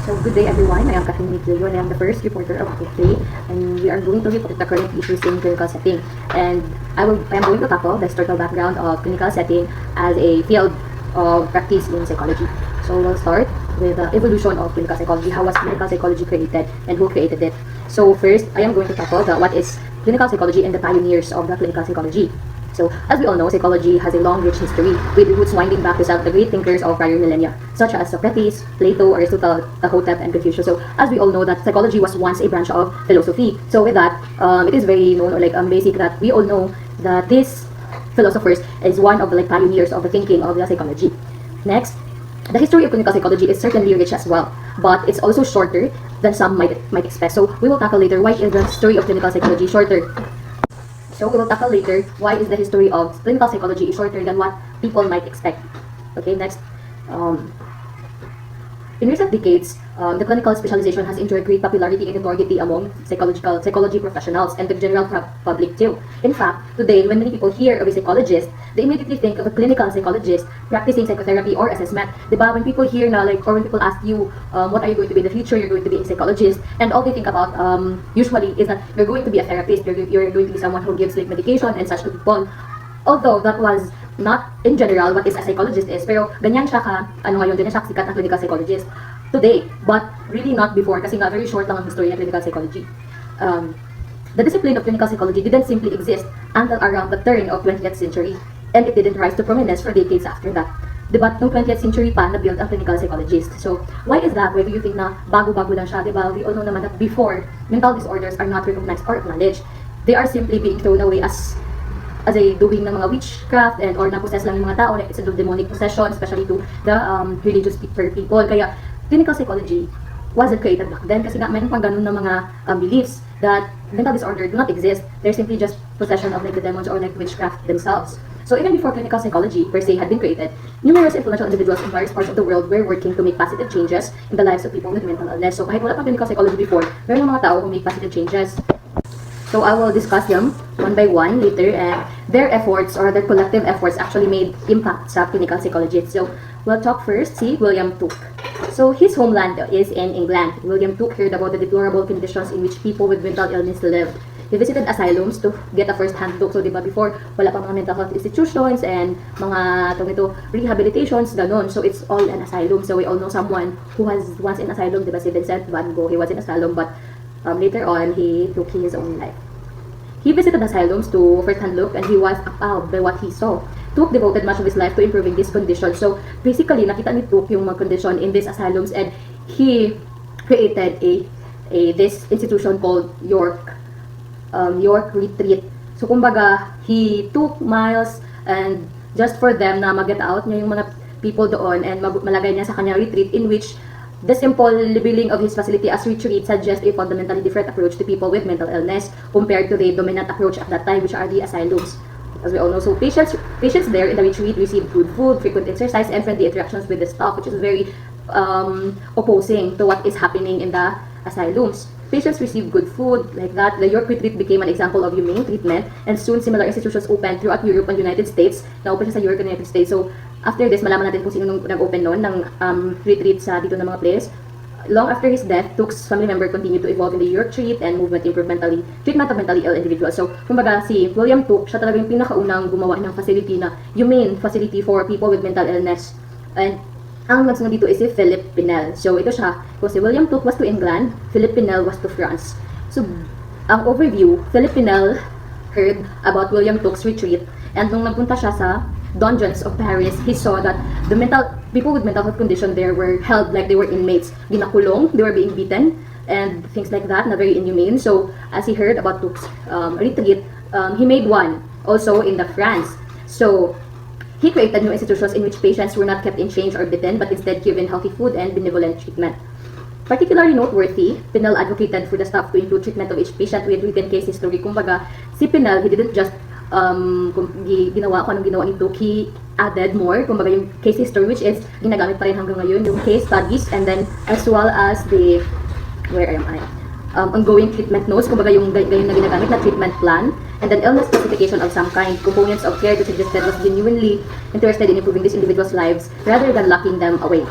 So good day everyone, I am Catherine Niglio and I am the first reporter of K3 and we are going to report the current issues in clinical setting. And I am going to tackle the historical background of clinical setting as a field of practice in psychology. So we'll start with the evolution of clinical psychology. How was clinical psychology created and who created it? So first, I am going to tackle what is clinical psychology and the pioneers of the clinical psychology. So, as we all know, psychology has a long, rich history, with roots winding back to some of the great thinkers of prior millennia, such as Socrates, Plato, Aristotle, Hotep, and Confucius. So, as we all know, that psychology was once a branch of philosophy. So, with that, it is very known or basic that we all know that this philosophers is one of the pioneers of the thinking of the psychology. Next, the history of clinical psychology is certainly rich as well, but it's also shorter than some might expect. So, we will tackle later why is the history of clinical psychology shorter. So we will tackle later why is the history of clinical psychology shorter than what people might expect. Okay, next. In recent decades, the clinical specialization has enjoyed great popularity and notoriety among psychology professionals and the general public too. In fact, today, when many people hear of a psychologist, they immediately think of a clinical psychologist practicing psychotherapy or assessment. Diba? When people hear na or when people ask you, what are you going to be in the future, you're going to be a psychologist, and all they think about usually is that you're going to be a therapist, you're going to be someone who gives medication and such to people. Although that was not in general what is a psychologist is, pero ganyan siya ganyan siya sikat ang clinical psychologist today, but really not before kasi nga very short lang ang history ng clinical psychology. The discipline of clinical psychology didn't simply exist until around the turn of 20th century, and it didn't rise to prominence for decades after that. Diba, noong 20th century pa na-build ang clinical psychologist. So, why is that? Why do you think na bago-bago lang siya? Diba, we all know naman that before, mental disorders are not recognized or acknowledged. They are simply being thrown away as a doing ng mga witchcraft and or na-possess lang yung mga tao, like it's a demonic possession, especially to the religious people. Kaya, clinical psychology wasn't created back then kasi nga mayroon pang ganun na mga beliefs that mental disorder do not exist. They're simply just possession of the demons or witchcraft themselves. So even before clinical psychology per se had been created, numerous influential individuals in various parts of the world were working to make positive changes in the lives of people with mental illness. So kahit wala pang clinical psychology before, meron mga tao who make positive changes. So I will discuss them one by one later, and their efforts or their collective efforts actually made impact sa clinical psychology. So we'll talk first, see William Tuke. So his homeland is in England. William Tuke heard about the deplorable conditions in which people with mental illness lived. He visited asylums to get a first-hand look. So diba before, wala pa mga mental health institutions and mga rehabilitations, ganon. So it's all an asylum. So we all know someone who was once in asylum, diba si Vincent van Gogh, he was in asylum, but later on, he took his own life. He visited asylums to first-hand look and he was appalled by what he saw. Tuke devoted much of his life to improving these conditions. So, basically, nakita ni Tuke yung mga condition in these asylums and he created this institution called York Retreat. So, kumbaga, he took miles and just for them na mag-get out niya yung mga people doon and malagay niya sa kanyang retreat in which the simple labeling of his facility as retreat suggests a fundamentally different approach to people with mental illness compared to the dominant approach at that time, which are the asylums. As we all know, so patients there in the retreat receive good food, frequent exercise, and friendly interactions with the staff, which is very opposing to what is happening in the asylums. Patients receive good food, like that. The York Retreat became an example of humane treatment, and soon similar institutions opened throughout Europe and United States. Na-open siya sa Europe and United States. So, after this, malaman natin kung sino nag-open noon ng retreat sa dito ng mga place. Long after his death, Tuke's family member continued to evolve in the York Retreat and movement to improve treatment of mentally ill individuals. So, kumbaga si William Tuke, siya talaga yung pinakaunang gumawa ng facility na humane facility for people with mental illness. And ang nagsunod dito is si Philip Pinel. So, ito siya. Kung si William Tuke was to England, Philip Pinel was to France. So, ang overview, Philip Pinel heard about William Tuke's retreat and nung nagpunta siya sa dungeons of Paris, he saw that the people with mental health condition there were held like they were inmates. Ginakulong, they were being beaten, and things like that, na very inhumane. So, as he heard about Tuke's retreat, he made one also in the France. So, he created new institutions in which patients were not kept in chains or beaten, but instead given healthy food and benevolent treatment. Particularly noteworthy, Pinel advocated for the staff to include treatment of each patient with written case history. Kumbaga, si Pinel, he didn't just ginawa ko anong ginawa ni Tuke, he added more, kumbaga yung case history, which is ginagamit pa rin hanggang ngayon, yung case studies, and then as well as the ongoing treatment notes, kumbaga yung gayon na ginagamit na treatment plan, and then illness classification of some kind, components of care that suggested was genuinely interested in improving these individuals' lives rather than locking them away.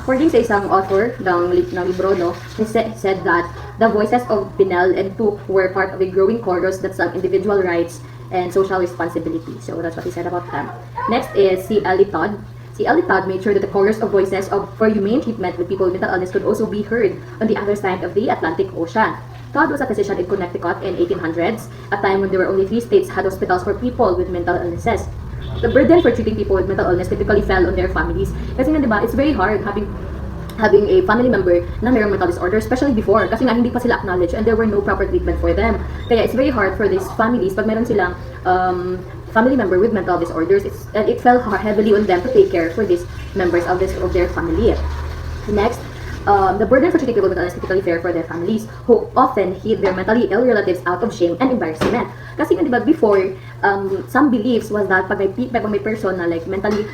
According sa isang author ng libro, no, he said that the voices of Pinel and Tuc were part of a growing chorus that sang individual rights and social responsibility. So that's what he said about them. Next is si Ellie Todd. Si Ellie Todd made sure that the chorus of voices for humane treatment with people with mental illness could also be heard on the other side of the Atlantic Ocean. Todd was a physician in Connecticut in 1800s, a time when there were only 3 states had hospitals for people with mental illnesses. The burden for treating people with mental illness typically fell on their families. Kasi nga, diba, it's very hard having a family member na mayroong mental disorder, especially before, kasi nga hindi pa sila acknowledged and there were no proper treatment for them. Kaya it's very hard for these families pag meron silang family member with mental disorders, and it fell heavily on them to take care for these members of their family. Next, the burden for treating people with mental illness typically fair for their families, who often hid their mentally ill relatives out of shame and embarrassment. Kasi nga, diba, before, some beliefs was that pag may person na like mentally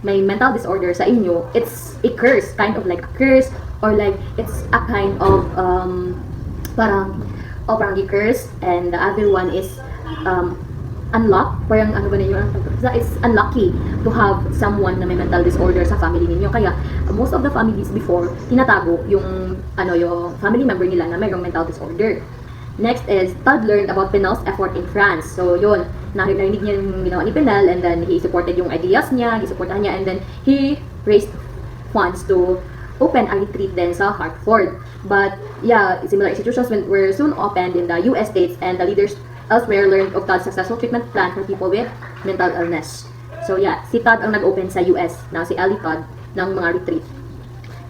may mental disorder sa inyo, it's a curse, kind of like a curse, or like it's a kind of parang a curse, and the other one is parang ano ba ninyo, it's unlucky to have someone na may mental disorder sa family ninyo. Kaya most of the families before tinatago yung family member nila na mayroong mental disorder. Next is Todd learned about Pinel's effort in France. So yun, narinig niya yung ginawa ni Pinel, and then he supported yung ideas niya, and then he raised funds to open a retreat then sa Hartford. But yeah, similar institutions were soon opened in the US states, and the leaders elsewhere learned of Todd's successful treatment plan for people with mental illness. So yeah, si Todd ang nag-open sa US, na si Ellie Todd, ng mga retreat.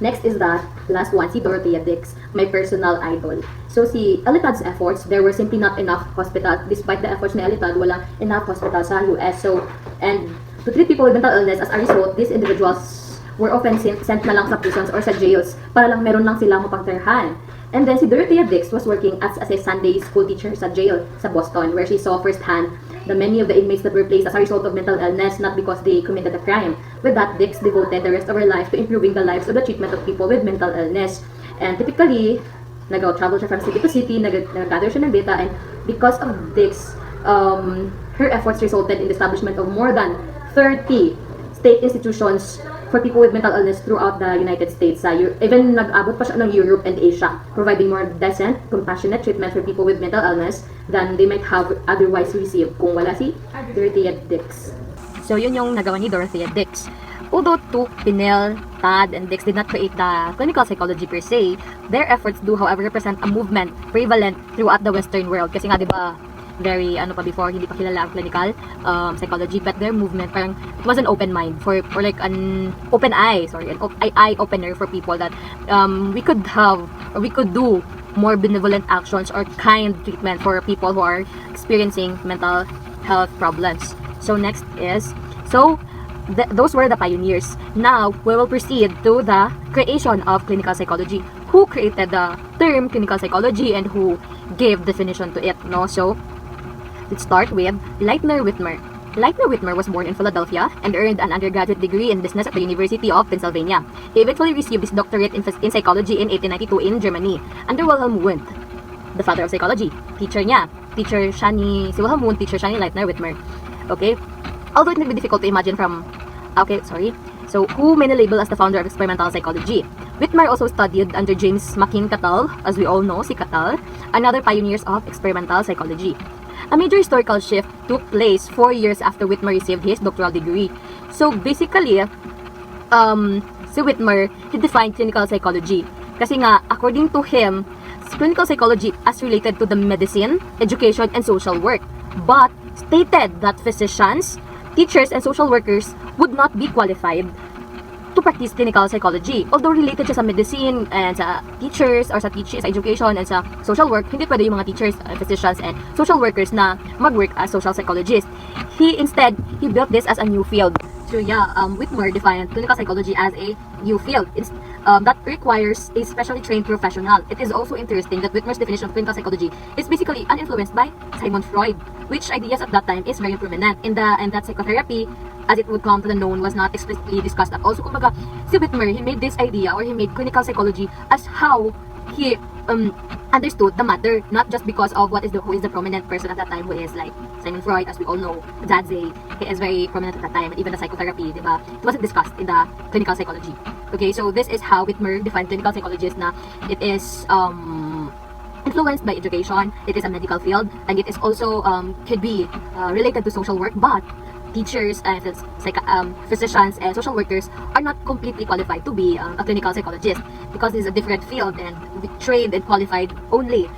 Next is that last one, si Dorothea Dix, my personal idol. So si Ellie Todd's efforts, there were simply not enough hospitals. Despite the efforts ni Ellie Todd, walang enough hospitals sa US. So, and to treat people with mental illness, as a result, these individuals were often sent na lang sa prisons or sa jails para lang meron lang sila mapagtirhan. And then si Dorothea Dix was working as a Sunday school teacher sa jail sa Boston, where she saw firsthand the many of the inmates that were placed as a result of mental illness, not because they committed a crime. With that, Dix devoted the rest of her life to improving the lives of the treatment of people with mental illness. And typically, nag-travel siya from city to city, nag-gather siya ng data, and because of Dix, her efforts resulted in the establishment of more than 30 state institutions for people with mental illness throughout the United States. Even nag-abot pa siya ng Europe and Asia, providing more decent, compassionate treatment for people with mental illness than they might have otherwise received kung wala si Dorothea Dix. So yun yung nagawa ni Dorothea Dix. Although Tuc, Pinel, Todd, and Dix did not create the clinical psychology per se, their efforts do however represent a movement prevalent throughout the Western world. Kasi nga, di ba, very before, hindi pa kilala ang clinical psychology, but their movement parang it was an open mind for like an open eye opener for people that we could do more benevolent actions or kind treatment for people who are experiencing mental health problems. So next is those were the pioneers. Now we will proceed to the creation of clinical psychology. Who created the term clinical psychology and who gave definition to it? So let's start with Lightner Whitmer. Lightner Whitmer was born in Philadelphia and earned an undergraduate degree in business at the University of Pennsylvania. He eventually received his doctorate in psychology in 1892 in Germany under Wilhelm Wundt, the father of psychology. Si Wilhelm Wundt, teacher siya ni Lightner Whitmer. Okay? Although it may be difficult to imagine so who many label as the founder of experimental psychology? Whitmer also studied under James McKeen Cattell, as we all know, si Cattell, another pioneers of experimental psychology. A major historical shift took place 4 years after Whitmer received his doctoral degree. So basically, si Whitmer, he defined clinical psychology. Kasi nga, according to him, clinical psychology as related to the medicine, education, and social work. But stated that physicians, teachers, and social workers would not be qualified to practice clinical psychology. Although related siya sa medicine and sa teachers or sa education and sa social work, hindi pwede yung mga teachers, physicians, and social workers na mag-work as social psychologists. He built this as a new field. So yeah, Whitmer defined clinical psychology as a new field. It's that requires a specially trained professional. It is also interesting that Whitmer's definition of clinical psychology is basically uninfluenced by Sigmund Freud, which ideas at that time is very prominent, and that psychotherapy, as it would come to the known, was not explicitly discussed at all. So kumbaga, si Whitmer, he made this idea, or he made clinical psychology as how he understood the matter, not just because of who is the prominent person at that time, who is like Sigmund Freud, as we all know, Zadze, he is very prominent at that time, and even the psychotherapy, diba? It wasn't discussed in the clinical psychology. Okay, so this is how Whitmer defined clinical psychologist, na it is influenced by education, it is a medical field, and it is also could be related to social work, but teachers and physicians and social workers are not completely qualified to be a clinical psychologist, because it's a different field, and trained and qualified only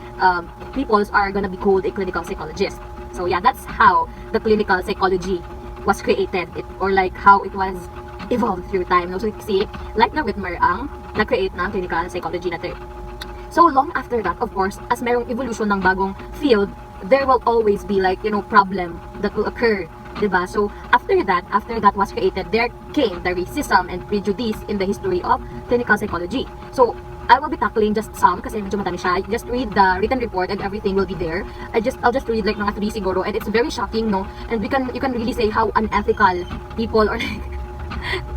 people are gonna be called a clinical psychologist. So yeah, that's how the clinical psychology was created, or like how it was evolved through time. So see, like na Whitmer ang na-create ng clinical psychology na term. So long after that, of course, as merong evolution ng bagong field, there will always be like, problem that will occur, diba? So after that was created, there came the racism and prejudice in the history of clinical psychology. So I will be tackling just some kasi medyo madami siya. Just read the written report and everything will be there. I'll just read like mga 3 siguro, and it's very shocking, no? And you can really say how unethical people, or like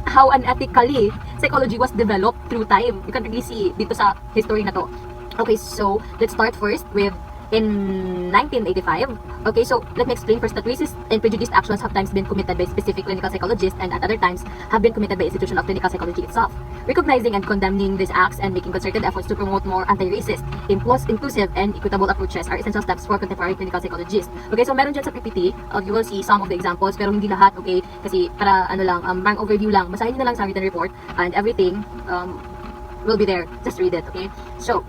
how unethically psychology was developed through time. You can really see dito sa history na to. Okay, so let's start first with in 1985. Okay, so let me explain first that racist and prejudiced actions have times been committed by specific clinical psychologists, and at other times have been committed by institution of clinical psychology itself. Recognizing and condemning these acts and making concerted efforts to promote more anti-racist, inclusive, and equitable approaches are essential steps for contemporary clinical psychologists. Okay, so meron dyan sa PPT, you will see some of the examples, pero hindi lahat, okay? Kasi para parang overview lang, basahin nyo na lang sa written report, and everything will be there. Just read it, okay? So,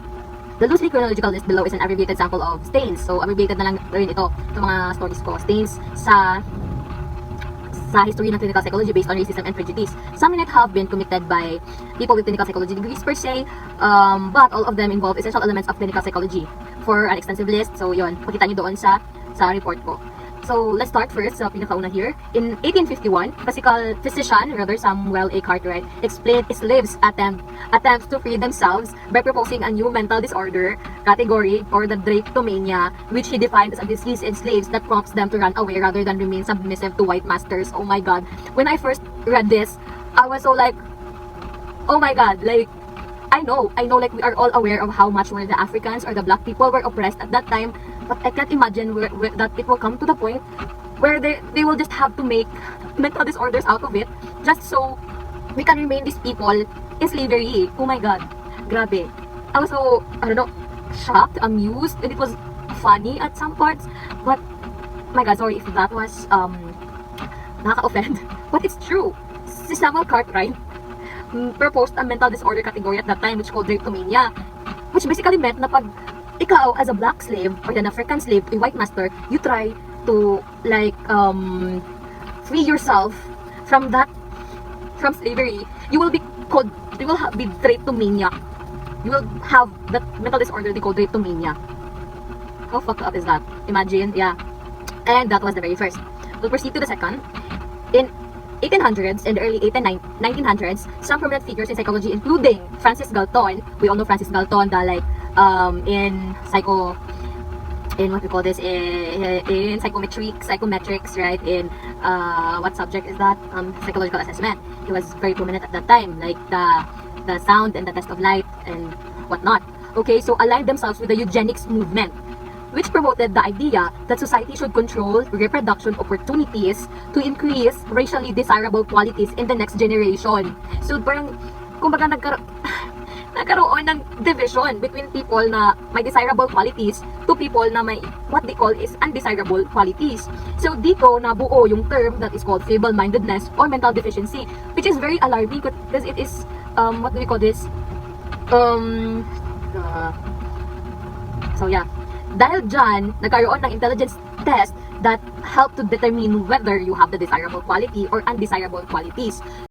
the loosely chronological list below is an abbreviated sample of stains. So, abbreviated na lang rin ito mga stories ko. Stains sa history ng clinical psychology based on racism and prejudice. Some might have been committed by people with clinical psychology degrees per se, but all of them involve essential elements of clinical psychology. For an extensive list, so yun, pakita nyo doon sa report ko. So, let's start first sa pinakauna here. In 1851, physician Samuel A. Cartwright explained slaves' attempts to free themselves by proposing a new mental disorder category, or the drapetomania, which he defined as a disease in slaves that prompts them to run away rather than remain submissive to white masters. Oh my god. When I first read this, I was so like, oh my god, like, I know, like, we are all aware of how much the Africans or the black people were oppressed at that time, but I can't imagine that it will come to the point where they will just have to make mental disorders out of it, just so we can remain these people in slavery. Oh my god, grabe. I was so, I don't know, shocked, amused, and it was funny at some parts, but, my god, sorry if that was, nakaka-offend, but it's true. Si Samuel Cartwright proposed a mental disorder category at that time, which called drapetomania, which basically meant na pag ikaw as a black slave or an African slave to a white master, you try to like free yourself from slavery, you will be drapetomania. You will have that mental disorder they call drapetomania. How fucked up is that? Imagine, yeah. And that was the very first. We'll proceed to the second. In 1800s and the early 1900s, some prominent figures in psychology, including Francis Galton. We all know Francis Galton, the like in what we call this, in psychometrics, right? In what subject is that? Psychological assessment. He was very prominent at that time, like the sound and the test of light and whatnot. Okay, so aligned themselves with the eugenics movement, which promoted the idea that society should control reproduction opportunities to increase racially desirable qualities in the next generation. So parang, kumbaga nagkaroon ng division between people na may desirable qualities to people na may what they call is undesirable qualities. So dito nabuo yung term that is called feeble-mindedness or mental deficiency, which is very alarming because it is, what do we call this? So yeah. Dahil dyan, nagkaroon ng intelligence test that help to determine whether you have the desirable quality or undesirable qualities.